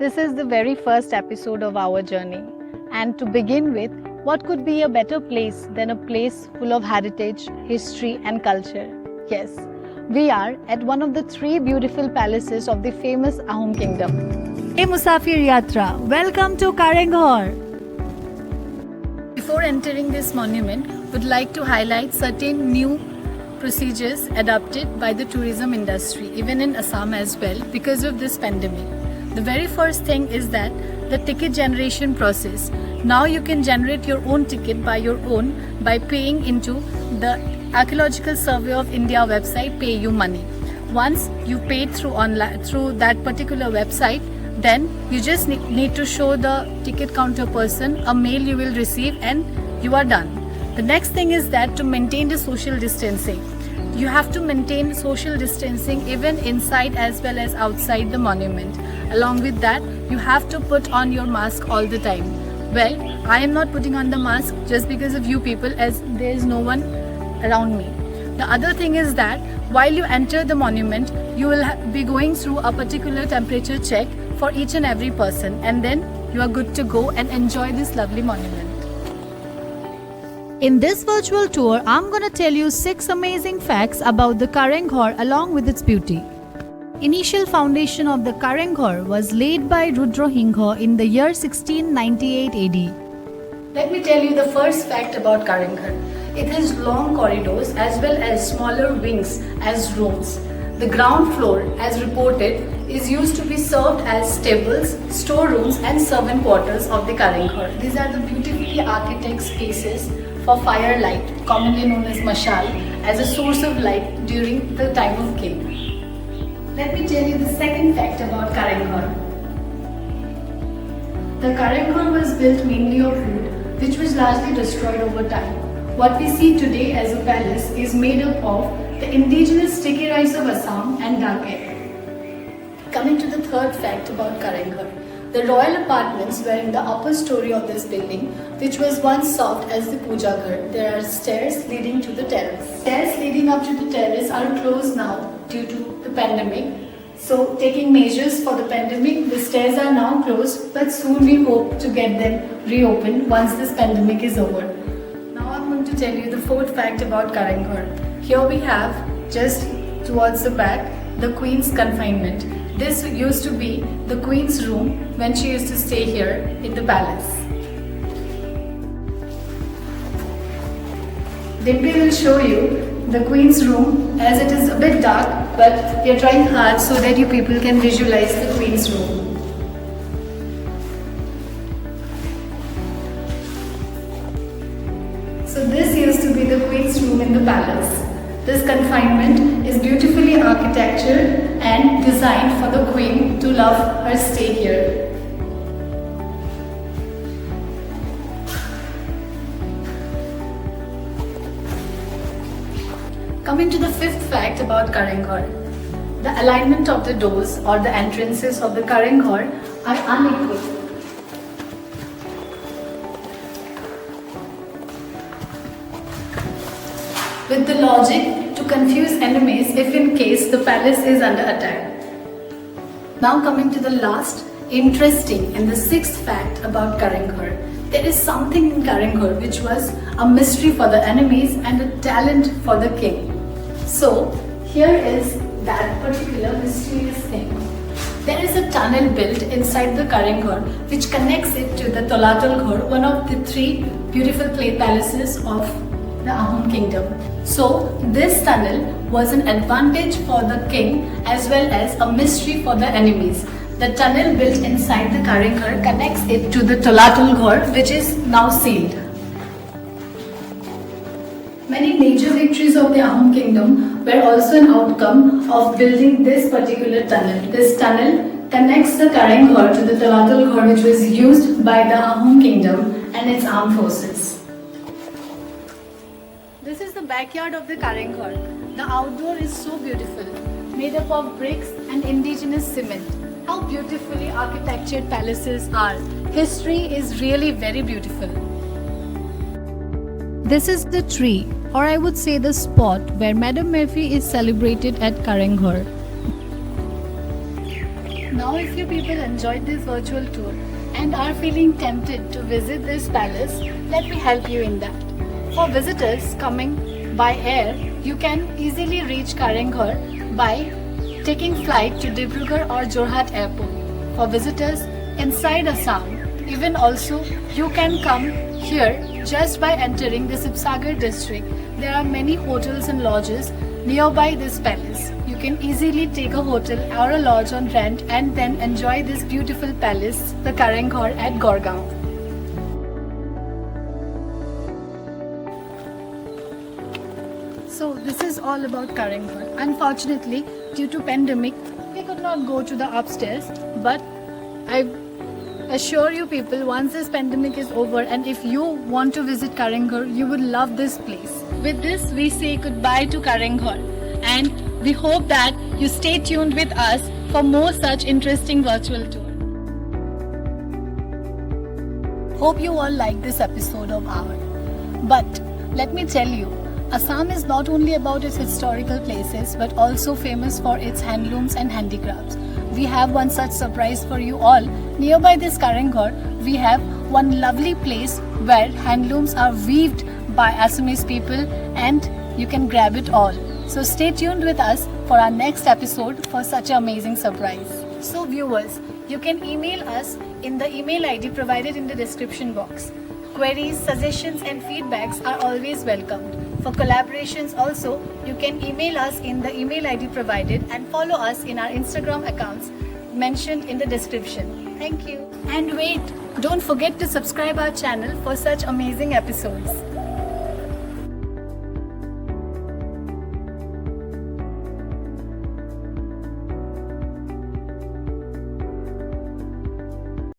This is the very first episode of our journey. And to begin with, what could be a better place than a place full of heritage, history, and culture? Yes, we are at one of the three beautiful palaces of the famous Ahom kingdom. Hey Musafir Yatra, welcome to Karanghar. Before entering this monument, would like to highlight certain new procedures adopted by the tourism industry, even in Assam as well, because of this pandemic. The very first thing is that the ticket generation process. Now you can generate your own ticket by your own by paying into the Archaeological Survey of India website, Pay You Money. Once you paid through online through that particular website, then you just need to show the ticket counter person a mail you will receive and you are done. The next thing is that to maintain the social distancing. You have to maintain social distancing even inside as well as outside the monument. Along with that, you have to put on your mask all the time. Well, I am not putting on the mask just because of you people, as there is no one around me. The other thing is that while you enter the monument, you will be going through a particular temperature check for each and every person, and then you are good to go and enjoy this lovely monument. In this virtual tour, I'm gonna tell you 6 amazing facts about the Karanghar along with its beauty. Initial foundation of the Karanghar was laid by Rudrasingha in the year 1698 AD. Let me tell you the first fact about Karanghar. It has long corridors as well as smaller wings as rooms. The ground floor, as reported, is used to be served as stables, storerooms and servant quarters of the Karanghar. These are the beautifully architected spaces for firelight, commonly known as mashal, as a source of light during the time of king. Let me tell you the second fact about Karanghar. The Karanghar was built mainly of wood, which was largely destroyed over time. What we see today as a palace is made up of the indigenous sticky rice of Assam and Dhaka. Coming to the third fact about Karanghar. The royal apartments were in the upper story of this building, which was once served as the puja ghar. There are stairs leading to the terrace. Stairs leading up to the terrace are closed now due to the pandemic. So, taking measures for the pandemic, the stairs are now closed, but soon we hope to get them reopened once this pandemic is over. Now I'm going to tell you the fourth fact about Karanghar. Here we have, just towards the back, the Queen's confinement. This used to be the Queen's room when she used to stay here in the palace. Dimpi will show you the Queen's room, as it is a bit dark, but we are trying hard so that you people can visualize the Queen's room. So this used to be the Queen's room in the palace. This confinement is beautifully architectured and designed for the Queen to love her stay here. Coming to the fifth fact about Karanghar. The alignment of the doors or the entrances of the Karanghar are unequal. With the logic to confuse enemies if in case the palace is under attack. Now coming to the last, interesting and the sixth fact about Karanghar. There is something in Karanghar which was a mystery for the enemies and a talent for the king. So here is that particular mysterious thing. There is a tunnel built inside the Karanghar which connects it to the Tolatal Ghar, one of the three beautiful clay palaces of the Ahom kingdom. So this tunnel was an advantage for the king as well as a mystery for the enemies. The tunnel built inside the Karanghar connects it to the Tolatal Ghar, which is now sealed. Many major victories of the Ahom kingdom were also an outcome of building this particular tunnel. This tunnel connects the Karanghar to the Tolatal Ghar, which was used by the Ahom kingdom and its armed forces. This is the backyard of the Karanghar. The outdoor is so beautiful, made up of bricks and indigenous cement. How beautifully architectured palaces are. History is really very beautiful. This is the tree, or I would say the spot where Madam Murphy is celebrated at Karanghar. Now if you people enjoyed this virtual tour and are feeling tempted to visit this palace, let me help you in that. For visitors coming by air, you can easily reach Karenghar by taking flight to Dibrugarh or Jorhat airport. For visitors inside Assam, even also you can come here just by entering the Sibsagar district. There are many hotels and lodges nearby this palace. You can easily take a hotel or a lodge on rent and then enjoy this beautiful palace, the Karenghar at Gorgaon. So this is all about Karenghar. Unfortunately, due to pandemic, we could not go to the upstairs, but I assure you people, once this pandemic is over and if you want to visit Karenghar, you would love this place. With this, we say goodbye to Karenghar and we hope that you stay tuned with us for more such interesting virtual tour. Hope you all like this episode of ours. But let me tell you, Assam is not only about its historical places but also famous for its handlooms and handicrafts. We have one such surprise for you all. Nearby this Karenghar, we have one lovely place where handlooms are weaved by Assamese people and you can grab it all. So stay tuned with us for our next episode for such an amazing surprise. So viewers, you can email us in the email ID provided in the description box. Queries, suggestions and feedbacks are always welcomed. For collaborations also, you can email us in the email ID provided and follow us in our Instagram accounts mentioned in the description. Thank you. And wait, don't forget to subscribe our channel for such amazing episodes.